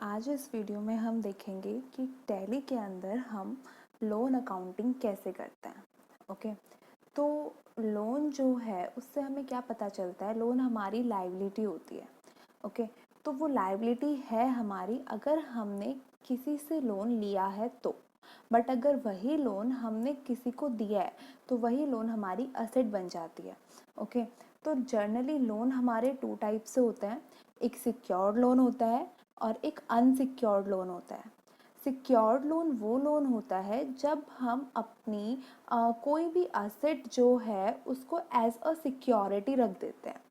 आज इस वीडियो में हम देखेंगे कि टैली के अंदर हम लोन अकाउंटिंग कैसे करते हैं। ओके, तो लोन जो है उससे हमें क्या पता चलता है, लोन हमारी लायबिलिटी होती है। ओके, तो वो लायबिलिटी है हमारी अगर हमने किसी से लोन लिया है तो, बट अगर वही लोन हमने किसी को दिया है तो वही लोन हमारी असेट बन जाती है। ओके, तो जनरली लोन हमारे टू टाइप से होते हैं, एक सिक्योर्ड लोन होता है और एक अनसिक्योर्ड लोन होता है। सिक्योर्ड लोन वो लोन होता है जब हम अपनी कोई भी असेट जो है उसको एज अ सिक्योरिटी रख देते हैं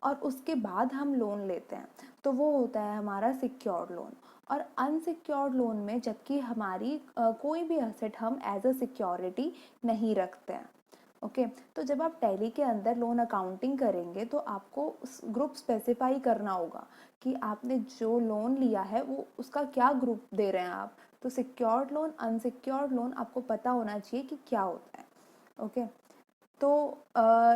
और उसके बाद हम लोन लेते हैं, तो वो होता है हमारा सिक्योर्ड लोन। और अनसिक्योर्ड लोन में जबकि हमारी कोई भी असेट हम एज अ सिक्योरिटी नहीं रखते हैं। ओके, तो जब आप टैली के अंदर लोन अकाउंटिंग करेंगे तो आपको उस ग्रुप स्पेसिफाई करना होगा कि आपने जो लोन लिया है वो उसका क्या ग्रुप दे रहे हैं आप। तो सिक्योर्ड लोन, अनसिक्योर्ड लोन आपको पता होना चाहिए कि क्या होता है। ओके, तो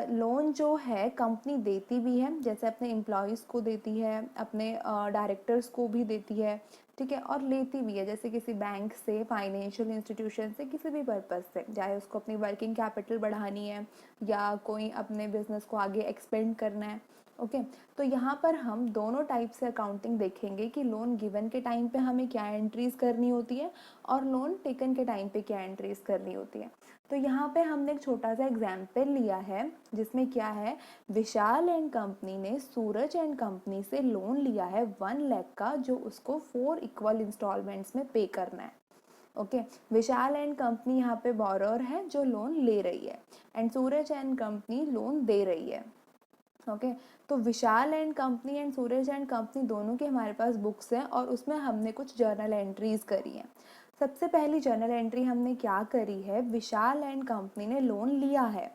लोन जो है कंपनी देती भी है, जैसे अपने एम्प्लॉयज़ को देती है, अपने डायरेक्टर्स को भी देती है, ठीक है, और लेती भी है, जैसे किसी बैंक से, फाइनेंशियल इंस्टीट्यूशन से, किसी भी पर्पज़ से, चाहे उसको अपनी वर्किंग कैपिटल बढ़ानी है या कोई अपने बिजनेस को आगे एक्सपेंड करना है। ओके, तो यहाँ पर हम दोनों टाइप से अकाउंटिंग देखेंगे कि लोन गिवन के टाइम पे हमें क्या एंट्रीज करनी होती है और लोन टेकन के टाइम पे क्या एंट्रीज करनी होती है। तो यहाँ पे हमने एक छोटा सा एग्जाम्पल लिया है जिसमें क्या है, विशाल एंड कंपनी ने सूरज एंड कंपनी से लोन लिया है 1 लाख का, जो उसको 4 इक्वल इंस्टॉलमेंट्स में पे करना है। ओके, विशाल एंड कंपनी यहाँ पे बोरोर है जो लोन ले रही है and Suraj and company loan दे रही है। ओके, तो Vishal and company and Suraj and company दोनों की हमारे पास बुक्स हैं और उसमें हमने कुछ जर्नल एंट्रीज करी हैं। सबसे पहली जर्नल एंट्री हमने क्या करी है, विशाल एंड कंपनी ने लोन लिया है,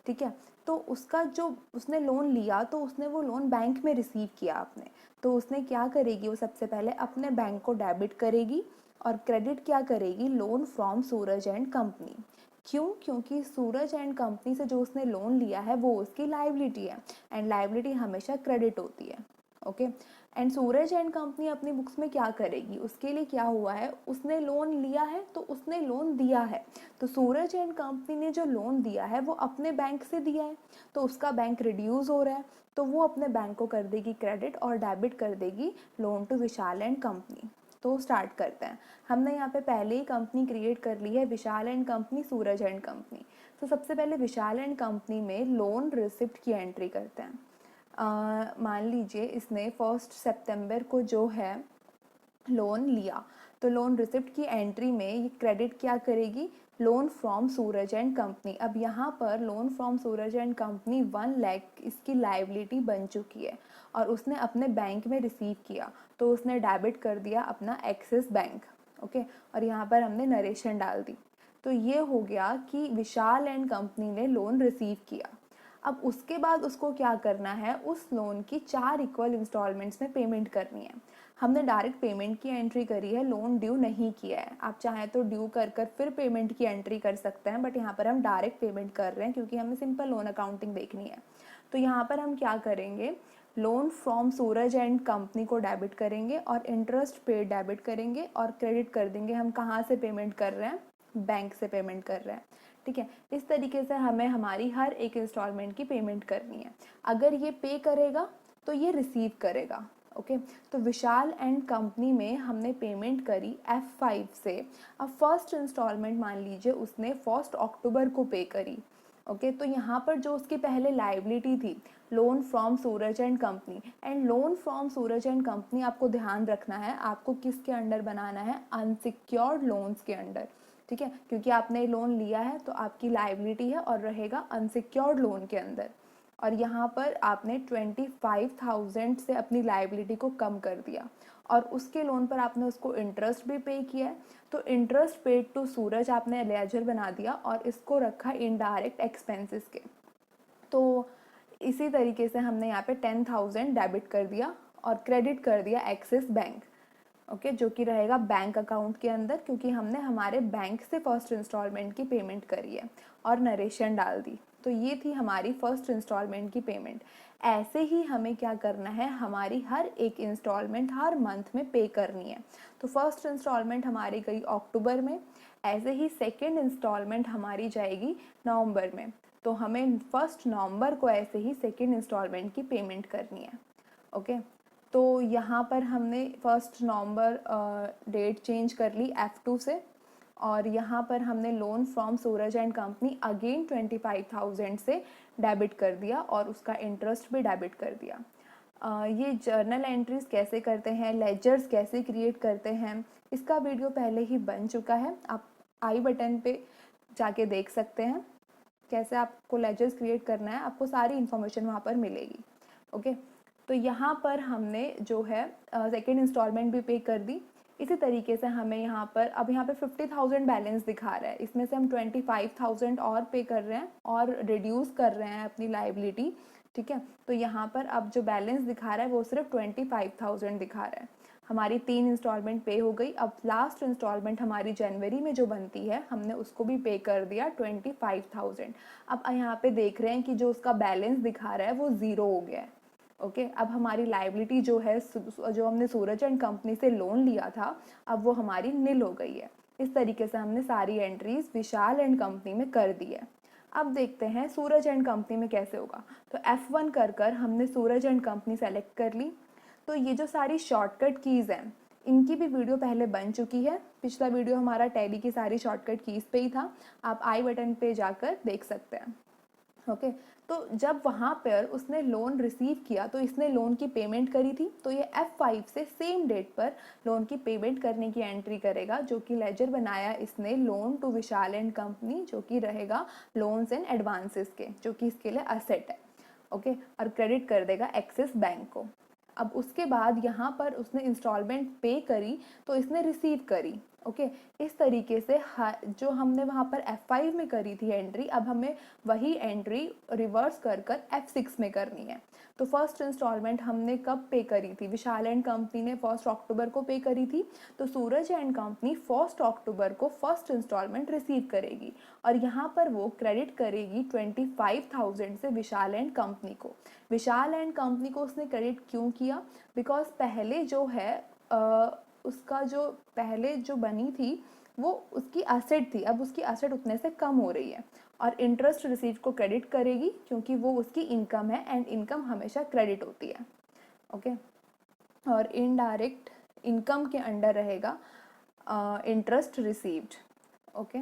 ठीक है, तो उसका जो उसने लोन लिया तो उसने वो लोन बैंक में रिसीव किया आपने, तो उसने क्या करेगी, वो सबसे पहले अपने बैंक को डेबिट करेगी और क्रेडिट क्या करेगी, loan from Suraj and company. क्यों? क्योंकि सूरज एंड कंपनी से जो उसने लोन लिया है वो उसकी लायबिलिटी है एंड लायबिलिटी हमेशा क्रेडिट होती है। Okay, and Suraj and company अपनी बुक्स में क्या करेगी, उसके लिए क्या हुआ है, उसने लोन लिया है तो उसने लोन दिया है, तो सूरज एंड कंपनी ने जो लोन दिया है वो अपने बैंक से दिया है, तो उसका बैंक रिड्यूस हो रहा है, तो वो अपने बैंक को कर देगी क्रेडिट और डेबिट कर देगी loan to Vishal and company. तो स्टार्ट करते हैं। हमने यहाँ पे पहले ही कंपनी क्रिएट कर ली है, Vishal and company, Suraj and company. तो सबसे पहले विशाल एंड कंपनी में लोन रिसिप्ट की एंट्री करते हैं। मान लीजिए इसने 1 सितंबर को जो है लोन लिया, तो लोन रिसिप्ट की एंट्री में ये क्रेडिट क्या करेगी, loan from Suraj and company. अब यहाँ पर loan from Suraj and company 1 lakh इसकी लायबिलिटी बन चुकी है और उसने अपने बैंक में रिसीव किया, तो उसने डेबिट कर दिया अपना एक्सिस बैंक। ओके, और यहाँ पर हमने नरेशन डाल दी। तो ये हो गया कि विशाल एंड कंपनी ने लोन रिसीव किया। अब उसके बाद उसको क्या करना है, उस लोन की 4 इक्वल इंस्टॉलमेंट्स में पेमेंट करनी है। हमने डायरेक्ट पेमेंट की एंट्री करी है, लोन ड्यू नहीं किया है। आप चाहें तो ड्यू कर कर फिर पेमेंट की एंट्री कर सकते हैं, बट यहाँ पर हम डायरेक्ट पेमेंट कर रहे हैं क्योंकि हमें सिंपल लोन अकाउंटिंग देखनी है। तो यहाँ पर हम क्या करेंगे, loan from Suraj and company को डेबिट करेंगे और इंटरेस्ट पे डेबिट करेंगे और क्रेडिट कर देंगे। हम कहाँ से पेमेंट कर रहे हैं, बैंक से पेमेंट कर रहे हैं, ठीक है। इस तरीके से हमें हमारी हर एक इंस्टॉलमेंट की पेमेंट करनी है। अगर ये पे करेगा तो ये रिसीव करेगा। ओके, तो विशाल एंड कंपनी में हमने पेमेंट करी F5 से। अब फर्स्ट इंस्टॉलमेंट मान लीजिए उसने 1 अक्टूबर को पे करी। ओके, तो यहाँ पर जो उसकी पहले लायबिलिटी थी, loan from Suraj and company, and loan from Suraj and company आपको ध्यान रखना है, आपको किसके अंडर बनाना है, अनसिक्योर्ड लोन्स के अंडर, ठीक है, क्योंकि आपने लोन लिया है तो आपकी लायबिलिटी है और रहेगा अनसिक्योर्ड लोन के अंदर। और यहाँ पर आपने 25,000 से अपनी लायबिलिटी को कम कर दिया और उसके लोन पर आपने उसको इंटरेस्ट भी पे किया है, तो इंटरेस्ट पेड टू सूरज आपने लेजर बना दिया और इसको रखा इनडायरेक्ट एक्सपेंसेस के। तो इसी तरीके से हमने यहाँ पे 10,000 डेबिट कर दिया और क्रेडिट कर दिया एक्सिस बैंक। ओके, जो कि रहेगा बैंक अकाउंट के अंदर, क्योंकि हमने हमारे बैंक से फर्स्ट इंस्टॉलमेंट की पेमेंट करी है और नरेशन डाल दी। तो ये थी हमारी फर्स्ट इंस्टॉलमेंट की पेमेंट। ऐसे ही हमें क्या करना है, हमारी हर एक इंस्टॉलमेंट हर मंथ में पे करनी है। तो फर्स्ट इंस्टॉलमेंट हमारी गई अक्टूबर में, ऐसे ही सेकेंड इंस्टॉलमेंट हमारी जाएगी नवंबर में। तो हमें फर्स्ट नवंबर को ऐसे ही सेकेंड इंस्टॉलमेंट की पेमेंट करनी है। ओके, तो यहाँ पर हमने फर्स्ट नवंबर डेट चेंज कर ली F2 से, और यहाँ पर हमने loan from Suraj and company again 25,000 से डेबिट कर दिया और उसका इंटरेस्ट भी डेबिट कर दिया। ये जर्नल एंट्रीज कैसे करते हैं, लेजर्स कैसे क्रिएट करते हैं, इसका वीडियो पहले ही बन चुका है, आप आई बटन पे जाके देख सकते हैं कैसे आपको लेजर्स क्रिएट करना है, आपको सारी इन्फॉर्मेशन वहाँ पर मिलेगी। ओके, तो यहाँ पर हमने जो है सेकेंड इंस्टॉलमेंट भी पे कर दी। इसी तरीके से हमें यहाँ पर अब यहाँ पे 50,000 बैलेंस दिखा रहा है, इसमें से हम 25,000 और पे कर रहे हैं और रिड्यूस कर रहे हैं अपनी लाइबिलिटी। ठीक है, तो यहाँ पर अब जो बैलेंस दिखा रहा है वो सिर्फ 25,000 दिखा रहा है। हमारी 3 इंस्टॉलमेंट पे हो गई। अब लास्ट इंस्टॉलमेंट हमारी जनवरी में जो बनती है हमने उसको भी पे कर दिया 25,000। अब यहाँ पे देख रहे हैं कि जो उसका बैलेंस दिखा रहा है वो ज़ीरो हो गया है। ओके, अब हमारी लाइबिलिटी जो है, जो हमने सूरज एंड कंपनी से लोन लिया था, अब वो हमारी निल हो गई है। इस तरीके से हमने सारी एंट्रीज विशाल एंड कंपनी में कर दी है। अब देखते हैं सूरज एंड कंपनी में कैसे होगा। तो F1 कर हमने सूरज एंड कंपनी सेलेक्ट कर ली। तो ये जो सारी शॉर्टकट कीज़ हैं इनकी भी वीडियो पहले बन चुकी है, पिछला वीडियो हमारा टैली की सारी शॉर्टकट कीज़ पे ही था, आप आई बटन पे जाकर देख सकते हैं। ओके, तो जब वहाँ पर उसने लोन रिसीव किया तो इसने लोन की पेमेंट करी थी, तो ये F5 से सेम डेट पर लोन की पेमेंट करने की एंट्री करेगा, जो कि लेजर बनाया इसने loan to Vishal and company, जो कि रहेगा लोन्स एंड एडवांसेस के, जो कि इसके लिए असेट है। ओके, और क्रेडिट कर देगा एक्सिस बैंक को। अब उसके बाद यहाँ पर उसने इंस्टॉलमेंट पे करी तो इसने रिसीव करी। ओके, इस तरीके से जो हमने वहाँ पर F5 में करी थी एंट्री, अब हमें वही एंट्री रिवर्स कर F6 में करनी है। तो फर्स्ट इंस्टॉलमेंट हमने कब पे करी थी, विशाल एंड कंपनी ने 1 अक्टूबर को पे करी थी, तो सूरज एंड कंपनी 1 अक्टूबर को फर्स्ट इंस्टॉलमेंट रिसीव करेगी और यहाँ पर वो क्रेडिट करेगी 25,000 से विशाल एंड कंपनी को। विशाल एंड कंपनी को उसने क्रेडिट क्यों किया, बिकॉज पहले जो है उसका जो पहले जो बनी थी वो उसकी एसेट थी, अब उसकी एसेट उतने से कम हो रही है और इंटरेस्ट रिसीव को क्रेडिट करेगी क्योंकि वो उसकी इनकम है एंड इनकम हमेशा क्रेडिट होती है। ओके, और इनडायरेक्ट इनकम के अंडर रहेगा इंटरेस्ट रिसीव्ड। ओके,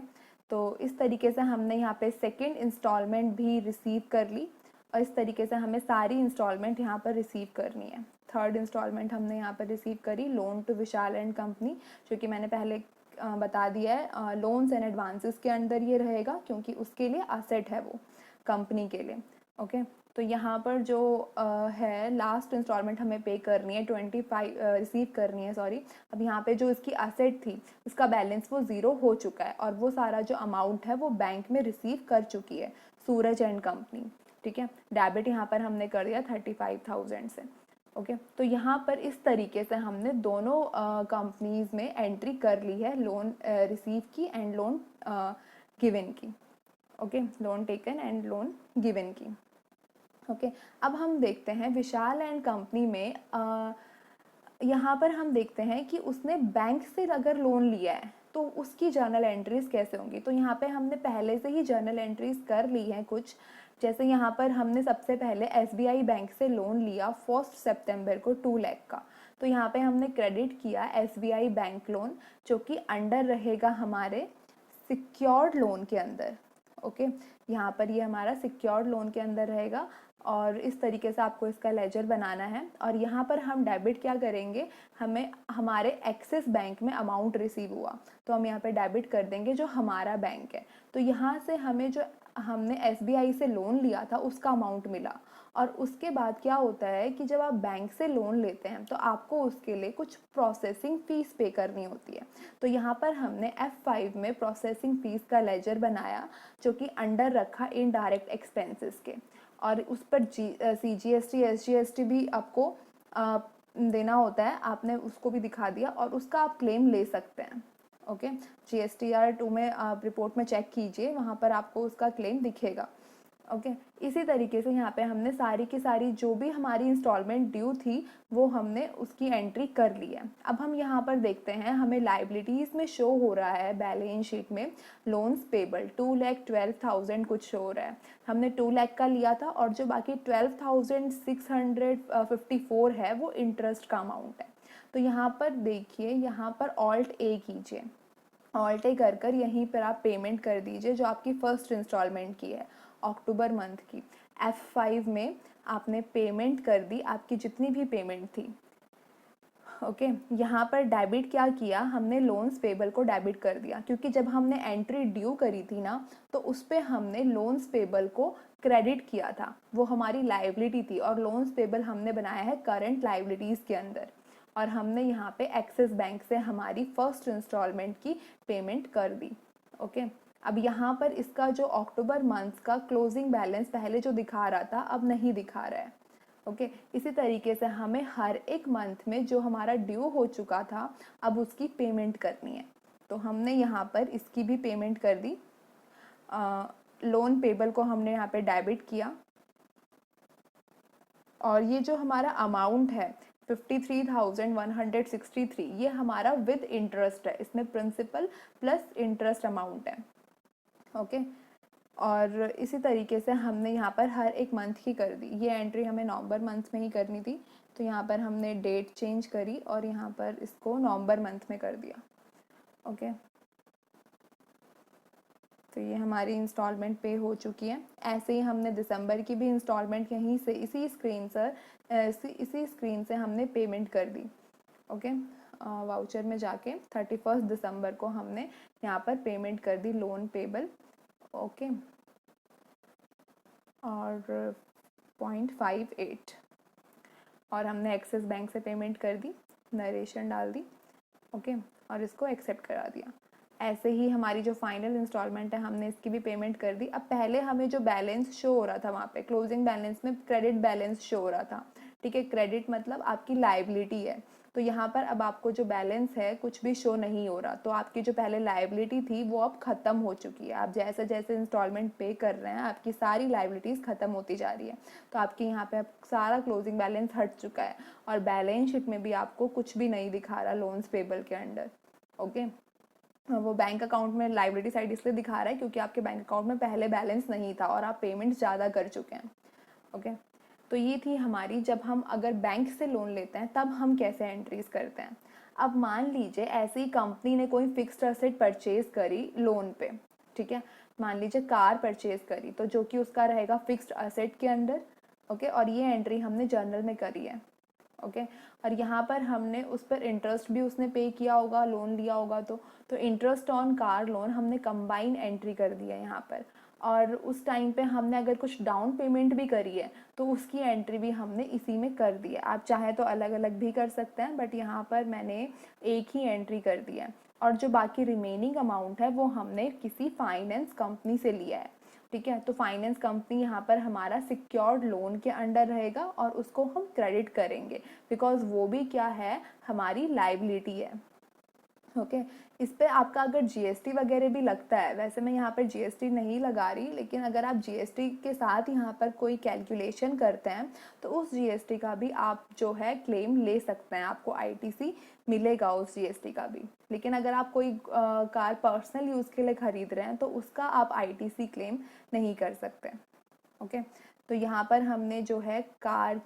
तो इस तरीके से हमने यहाँ पे सेकेंड इंस्टॉलमेंट भी रिसीव कर ली और इस तरीके से हमें सारी इंस्टॉलमेंट यहाँ पर रिसीव करनी है। थर्ड इंस्टॉलमेंट हमने यहाँ पर रिसीव करी loan to Vishal and company, जो कि मैंने पहले बता दिया है लोन्स एंड एडवांसेस के अंदर ये रहेगा क्योंकि उसके लिए असेट है वो कंपनी के लिए। ओके, तो यहाँ पर जो है लास्ट इंस्टॉलमेंट हमें पे करनी है 25 रिसीव करनी है सॉरी। अब यहाँ पे जो इसकी एसेट थी उसका बैलेंस वो ज़ीरो हो चुका है और वो सारा जो अमाउंट है वो बैंक में रिसीव कर चुकी है सूरज एंड कंपनी। ठीक है, डेबिट यहाँ पर हमने कर दिया 35,000 से। ओके, तो यहाँ पर इस तरीके से हमने दोनों कंपनीज में एंट्री कर ली है, लोन रिसीव की एंड लोन गिवन की। Okay, loan taken and loan given की। ओके, अब हम देखते हैं विशाल एंड कंपनी में यहाँ पर हम देखते हैं कि उसने बैंक से अगर लोन लिया है तो उसकी जर्नल एंट्रीज कैसे होंगी। तो यहाँ पे हमने पहले से ही जर्नल एंट्रीज कर ली हैं कुछ, जैसे यहाँ पर हमने सबसे पहले SBI बैंक से लोन लिया 1 सितंबर को 2 लाख का, तो यहाँ पे हमने क्रेडिट किया SBI बैंक लोन, जो कि अंडर रहेगा हमारे सिक्योर्ड लोन के अंदर। ओके, यहाँ पर ये हमारा सिक्योर्ड लोन के अंदर रहेगा और इस तरीके से आपको इसका लेजर बनाना है। और यहाँ पर हम डेबिट क्या करेंगे, हमें हमारे एक्सिस बैंक में अमाउंट रिसीव हुआ तो हम यहाँ पे डेबिट कर देंगे जो हमारा बैंक है। तो यहाँ से हमें जो हमने SBI से लोन लिया था उसका अमाउंट मिला और उसके बाद क्या होता है कि जब आप बैंक से लोन लेते हैं तो आपको उसके लिए कुछ प्रोसेसिंग फ़ीस पे करनी होती है। तो यहाँ पर हमने F5 में प्रोसेसिंग फ़ीस का लेजर बनाया जो कि अंडर रखा इनडायरेक्ट एक्सपेंसेस के, और उस पर CGST SGST भी आपको देना होता है, आपने उसको भी दिखा दिया और उसका आप क्लेम ले सकते हैं। ओके, GSTR 2 में आप रिपोर्ट में चेक कीजिए, वहाँ पर आपको उसका क्लेम दिखेगा। ओके। इसी तरीके से यहाँ पे हमने सारी की सारी जो भी हमारी इंस्टॉलमेंट ड्यू थी वो हमने उसकी एंट्री कर ली है। अब हम यहाँ पर देखते हैं, हमें लाइबिलिटीज़ में शो हो रहा है बैलेंस शीट में लोन्स पेबल 2,12,000 कुछ शो हो रहा है। हमने 2 लाख का लिया था और जो बाकी 12,654 है वो इंटरेस्ट का अमाउंट है। तो यहाँ पर देखिए, यहाँ पर ऑल्ट ए कीजिए, ऑल्ट ए कर यहीं पर आप पेमेंट कर दीजिए जो आपकी फ़र्स्ट इंस्टॉलमेंट की है अक्टूबर मंथ की। F5 में आपने पेमेंट कर दी आपकी जितनी भी पेमेंट थी। ओके यहाँ पर डेबिट क्या किया हमने, लोन्स पेबल को डेबिट कर दिया, क्योंकि जब हमने एंट्री ड्यू करी थी ना तो उस पर हमने लोन्स पेबल को क्रेडिट किया था, वो हमारी लाइबिलिटी थी और लोन्स पेबल हमने बनाया है करंट लाइबिलिटीज़ के अंदर। और हमने यहाँ पे एक्सिस बैंक से हमारी फर्स्ट इंस्टॉलमेंट की पेमेंट कर दी। ओके अब यहाँ पर इसका जो अक्टूबर मंथ का क्लोजिंग बैलेंस पहले जो दिखा रहा था अब नहीं दिखा रहा है। ओके इसी तरीके से हमें हर एक मंथ में जो हमारा ड्यू हो चुका था अब उसकी पेमेंट करनी है। तो हमने यहाँ पर इसकी भी पेमेंट कर दी। लोन पेबल को हमने यहाँ पे डेबिट किया और ये जो हमारा अमाउंट है 53,163 ये हमारा विद इंटरेस्ट है, इसमें प्रिंसिपल प्लस इंटरेस्ट अमाउंट है। ओके और इसी तरीके से हमने यहाँ पर हर एक मंथ की कर दी। ये एंट्री हमें नवंबर मंथ में ही करनी थी तो यहाँ पर हमने डेट चेंज करी और यहाँ पर इसको नवंबर मंथ में कर दिया। ओके तो ये हमारी इंस्टॉलमेंट पे हो चुकी है। ऐसे ही हमने दिसंबर की भी इंस्टॉलमेंट यहीं से इसी स्क्रीन से हमने पेमेंट कर दी। ओके वाउचर में जाके 31 दिसंबर को हमने यहाँ पर पेमेंट कर दी लोन पेबल। ओके और 0.58 और हमने एक्सिस बैंक से पेमेंट कर दी, नरेशन डाल दी। ओके और इसको एक्सेप्ट करा दिया। ऐसे ही हमारी जो फाइनल इंस्टॉलमेंट है हमने इसकी भी पेमेंट कर दी। अब पहले हमें जो बैलेंस शो हो रहा था वहाँ पे क्लोजिंग बैलेंस में क्रेडिट बैलेंस शो हो रहा था, ठीक है। क्रेडिट मतलब आपकी लाइबिलिटी है, तो यहाँ पर अब आपको जो बैलेंस है कुछ भी शो नहीं हो रहा, तो आपकी जो पहले लाइबिलिटी थी वो अब ख़त्म हो चुकी है। आप जैसे जैसे इंस्टॉलमेंट पे कर रहे हैं आपकी सारी लाइबिलिटीज़ ख़त्म होती जा रही है। तो आपकी यहाँ पे अब सारा क्लोजिंग बैलेंस हट चुका है और बैलेंस शीट में भी आपको कुछ भी नहीं दिखा रहा लोन्स पेबल के अंडर। ओके वो बैंक अकाउंट में लाइबिलिटी साइड इसलिए दिखा रहा है क्योंकि आपके बैंक अकाउंट में पहले बैलेंस नहीं था और आप पेमेंट ज़्यादा कर चुके हैं। ओके तो ये थी हमारी, जब हम अगर बैंक से लोन लेते हैं तब हम कैसे एंट्रीज करते हैं। अब मान लीजिए ऐसी कंपनी ने कोई फिक्स्ड असेट परचेज करी लोन पे, ठीक है। मान लीजिए कार परचेज करी तो जो कि उसका रहेगा फिक्स्ड असेट के अंडर। ओके और ये एंट्री हमने जर्नल में करी है। ओके और यहाँ पर हमने उस पर इंटरेस्ट भी उसने पे किया होगा, लोन लिया होगा तो इंटरेस्ट ऑन कार लोन हमने कंबाइन एंट्री कर दी है यहाँ पर। और उस टाइम पे हमने अगर कुछ डाउन पेमेंट भी करी है तो उसकी एंट्री भी हमने इसी में कर दी है। आप चाहे तो अलग अलग भी कर सकते हैं बट यहाँ पर मैंने एक ही एंट्री कर दी है। और जो बाकी रिमेनिंग अमाउंट है वो हमने किसी फाइनेंस कंपनी से लिया है, ठीक है। तो फाइनेंस कंपनी यहाँ पर हमारा सिक्योर्ड लोन के अंडर रहेगा और उसको हम क्रेडिट करेंगे बिकॉज वो भी क्या है, हमारी लाइबिलिटी है। ओके इस पे आपका अगर जीएसटी वगैरह भी लगता है, वैसे मैं यहाँ पर जीएसटी नहीं लगा रही, लेकिन अगर आप जीएसटी के साथ यहाँ पर कोई कैलकुलेशन करते हैं तो उस जीएसटी का भी आप जो है क्लेम ले सकते हैं, आपको आईटीसी मिलेगा उस जीएसटी का भी। लेकिन अगर आप कोई कार पर्सनल यूज़ के लिए ख़रीद रहे हैं तो उसका आप आईटीसी क्लेम नहीं कर सकते। ओके तो यहाँ पर हमने जो है कार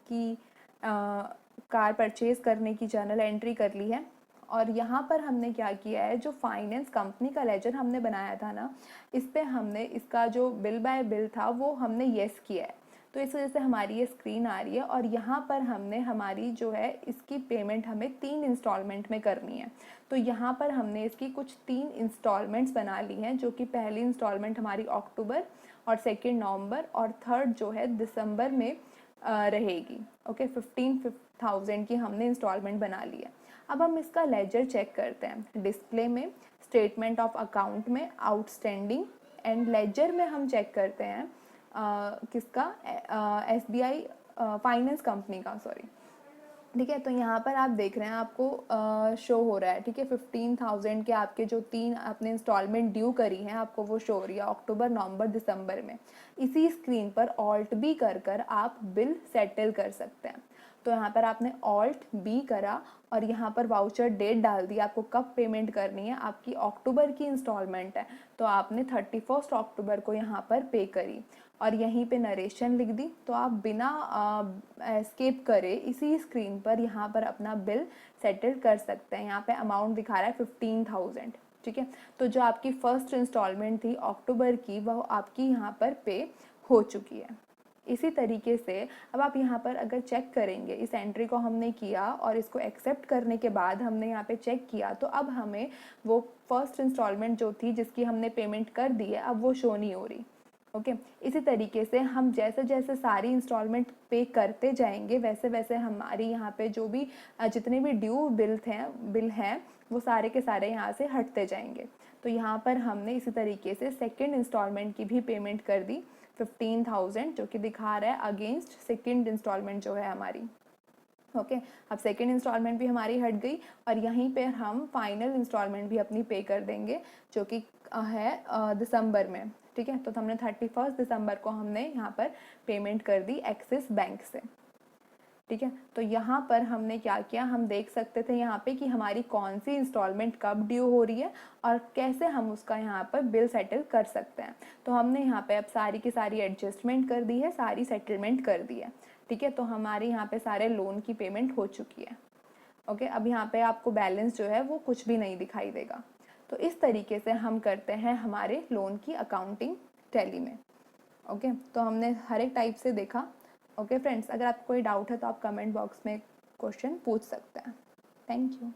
परचेज़ करने की जर्नल एंट्री कर ली है। और यहाँ पर हमने क्या किया है, जो फाइनेंस कंपनी का लेजर हमने बनाया था ना, इस पे हमने इसका जो बिल बाय बिल था वो हमने येस किया है। तो इस वजह से हमारी ये स्क्रीन आ रही है और यहाँ पर हमने हमारी जो है इसकी पेमेंट हमें 3 इंस्टॉलमेंट में करनी है। तो यहाँ पर हमने इसकी कुछ 3 इंस्टॉलमेंट्स बना ली हैं, जो कि पहली इंस्टॉलमेंट हमारी अक्टूबर और सेकेंड नवंबर और थर्ड जो है दिसंबर में रहेगी। ओके 15,000 की हमने इंस्टॉलमेंट बना ली है। अब हम इसका लेजर चेक करते हैं। डिस्प्ले में, स्टेटमेंट ऑफ अकाउंट में, आउटस्टैंडिंग एंड लेजर में हम चेक करते हैं किसका, एसबीआई फाइनेंस कंपनी का, सॉरी ठीक है। तो यहाँ पर आप देख रहे हैं, आपको शो हो रहा है, ठीक है, 15,000 के आपके जो 3 आपने इंस्टॉलमेंट ड्यू करी हैं आपको वो शो हो रही है अक्टूबर, नवंबर, दिसंबर में। इसी स्क्रीन पर ऑल्ट बी कर कर आप बिल सेटल कर सकते हैं। तो यहाँ पर आपने ऑल्ट बी करा और यहाँ पर वाउचर डेट डाल दी, आपको कब पेमेंट करनी है। आपकी अक्टूबर की इंस्टॉलमेंट है तो आपने 31 अक्टूबर को यहाँ पर पे करी और यहीं पे नरेशन लिख दी। तो आप बिना एस्केप करे इसी स्क्रीन पर यहाँ पर अपना बिल सेटल कर सकते हैं। यहाँ पे अमाउंट दिखा रहा है 15,000, ठीक है। तो जो आपकी फर्स्ट इंस्टॉलमेंट थी अक्टूबर की वह आपकी यहाँ पर पे हो चुकी है। इसी तरीके से अब आप यहाँ पर अगर चेक करेंगे, इस एंट्री को हमने किया और इसको एक्सेप्ट करने के बाद हमने यहाँ पे चेक किया तो अब हमें वो फर्स्ट इंस्टॉलमेंट जो थी जिसकी हमने पेमेंट कर दी है अब वो शो नहीं हो रही। ओके इसी तरीके से हम जैसे जैसे सारी इंस्टॉलमेंट पे करते जाएंगे वैसे वैसे हमारी यहाँ पे जो भी जितने भी ड्यू बिल हैं वो सारे के सारे यहाँ से हटते जाएंगे। तो यहाँ पर हमने इसी तरीके से सेकेंड इंस्टॉलमेंट की भी पेमेंट कर दी 15,000, जो कि दिखा रहा है अगेंस्ट सेकेंड इंस्टॉलमेंट जो है हमारी। ओके अब सेकेंड इंस्टॉलमेंट भी हमारी हट गई और यहीं पे हम फाइनल इंस्टॉलमेंट भी अपनी पे कर देंगे जो कि है दिसंबर में। ठीक है, तो हमने 31 दिसंबर को हमने यहाँ पर पेमेंट कर दी एक्सिस बैंक से। ठीक है, तो यहाँ पर हमने क्या किया, हम देख सकते थे यहाँ पे कि हमारी कौन सी इंस्टॉलमेंट कब ड्यू हो रही है और कैसे हम उसका यहाँ पर बिल सेटल कर सकते हैं। तो हमने यहाँ पे अब सारी की सारी एडजस्टमेंट कर दी है, सारी सेटलमेंट कर दी है। ठीक है, तो हमारे यहाँ पे सारे लोन की पेमेंट हो चुकी है। ओके, अब यहाँ पे आपको बैलेंस जो है वो कुछ भी नहीं दिखाई देगा। तो इस तरीके से हम करते हैं हमारे लोन की अकाउंटिंग टैली में। ओके, तो हमने हर एक टाइप से देखा। ओके फ्रेंड्स, अगर आपको कोई डाउट है तो आप कमेंट बॉक्स में क्वेश्चन पूछ सकते हैं। Thank you.